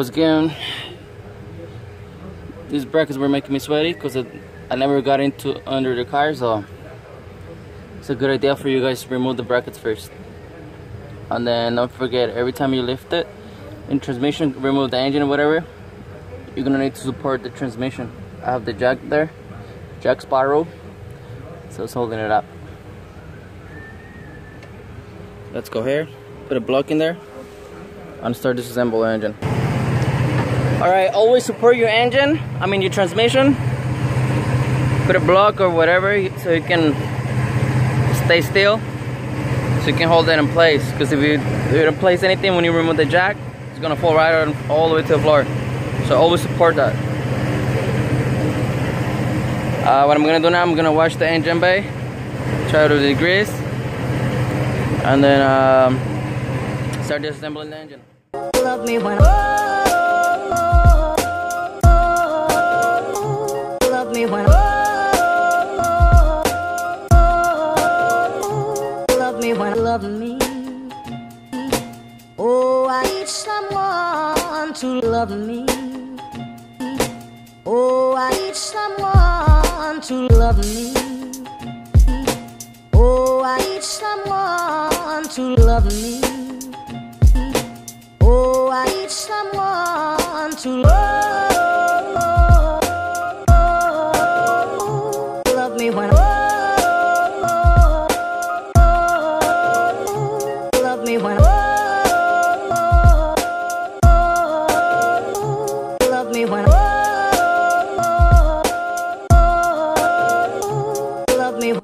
was getting, these brackets were making me sweaty because I never got into under the car, so it's a good idea for you guys to remove the brackets first. And then don't forget, every time you lift it in transmission, remove the engine or whatever, you're gonna need to support the transmission. I have the jack there, jack spiral, so it's holding it up. Let's go here, put a block in there, and start disassemble the engine. Alright, always support your engine, your transmission. Put a block or whatever so you can stay still, so you can hold it in place. Because if you don't place anything when you remove the jack, it's gonna fall right on, all the way to the floor. So always support that. What I'm gonna do now, I'm gonna wash the engine bay, try to degrease, and then start disassembling the engine. Love me when love me when love me when love me. Oh, I need someone to love me. Oh, I need someone to love me. Oh, I need someone to love me. Oh, I need someone to love me when love me when love me when love me when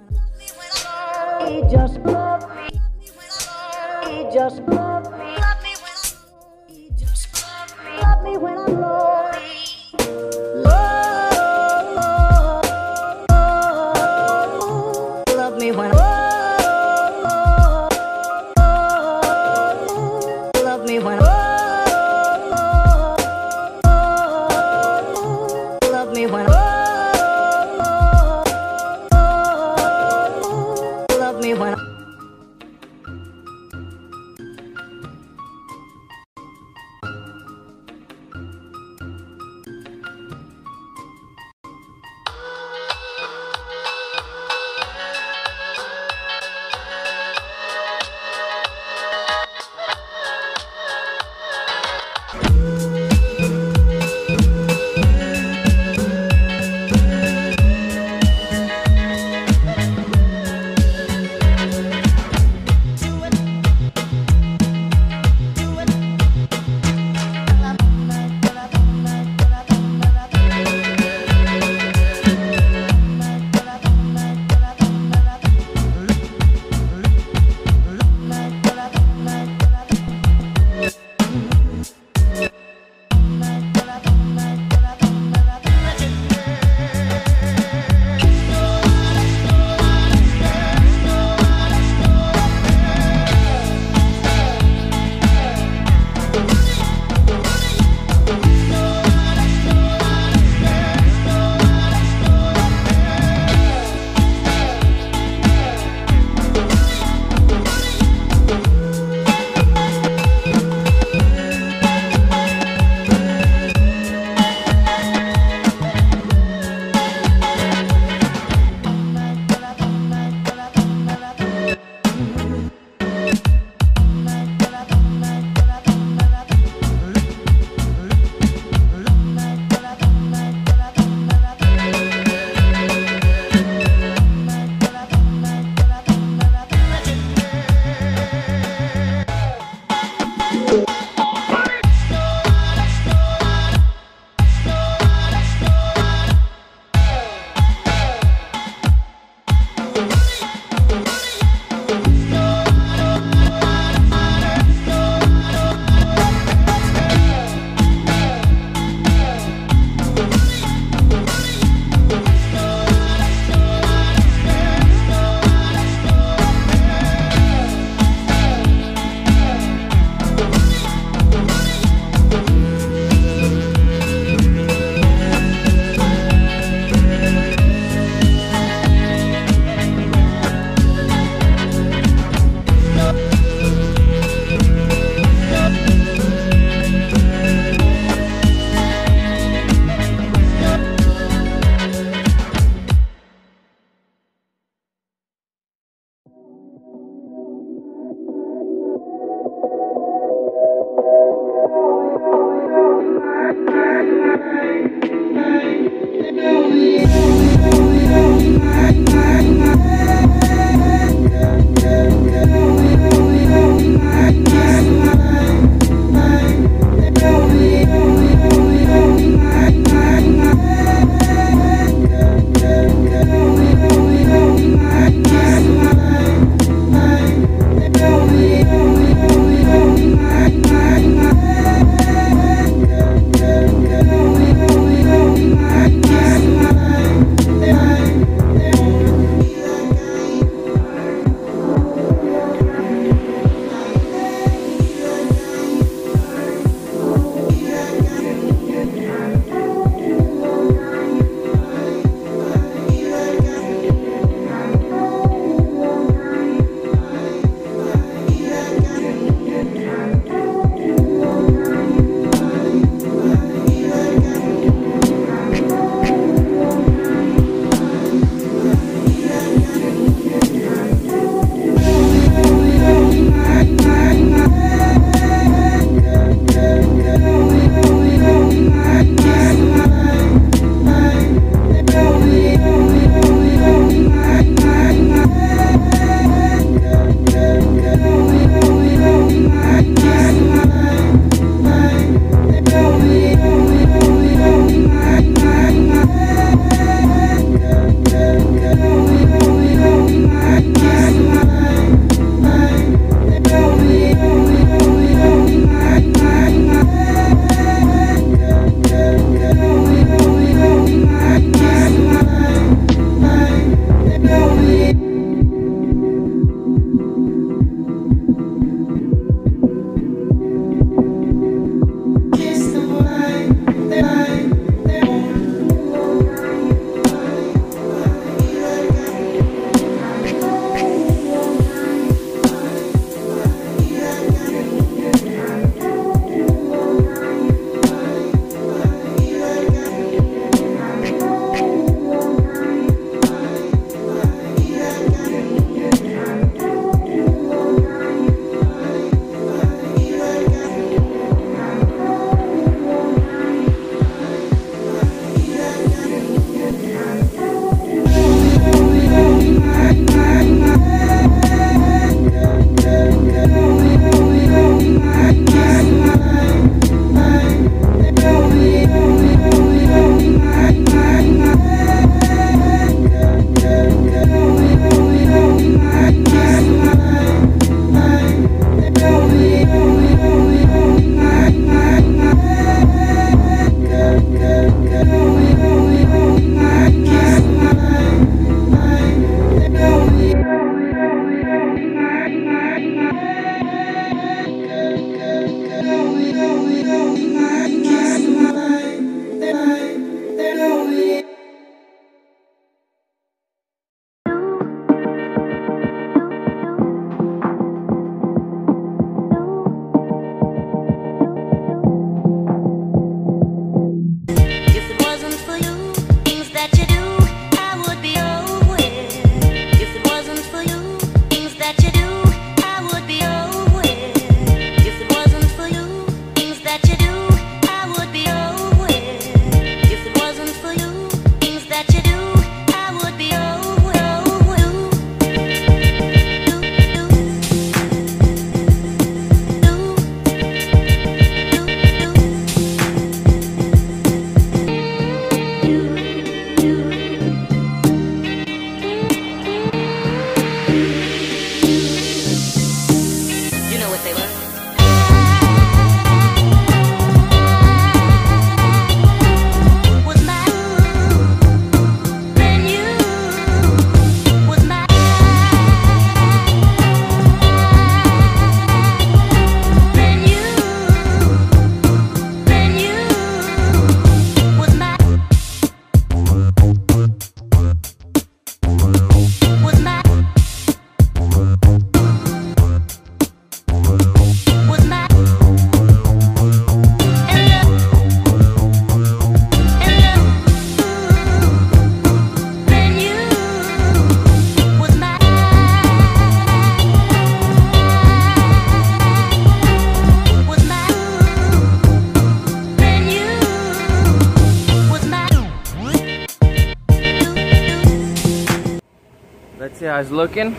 See how it's looking.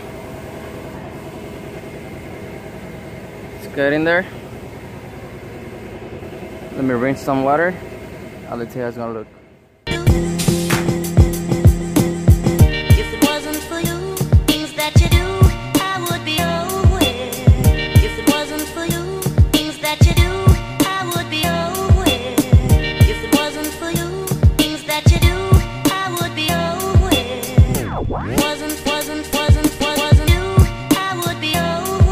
It's good in there. Let me rinse some water. I'll let you how it's gonna look. If it wasn't for you, things that you do, I would be away. If it wasn't for you, things that you do, I would be away. If it wasn't for you, things that you do, I would be away. Wasn't you, I would be away.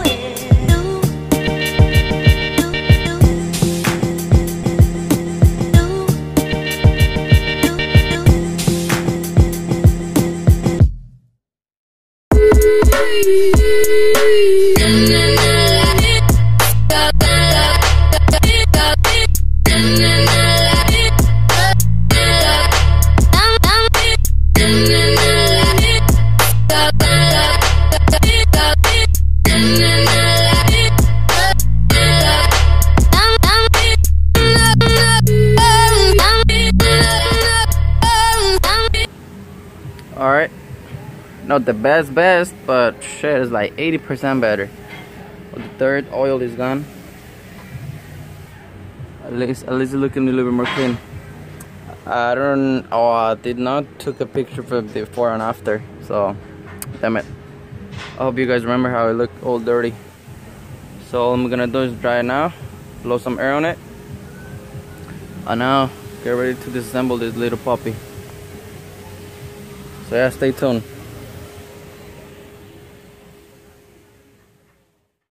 Alright, not the best, but shit, it's like 80% better. The third oil is gone. At least it's looking a little bit more clean. I did not took a picture for before and after, so damn it. I hope you guys remember how it looked all dirty. So all I'm gonna do is dry it now, blow some air on it, and now get ready to disassemble this little puppy. So yeah, stay tuned.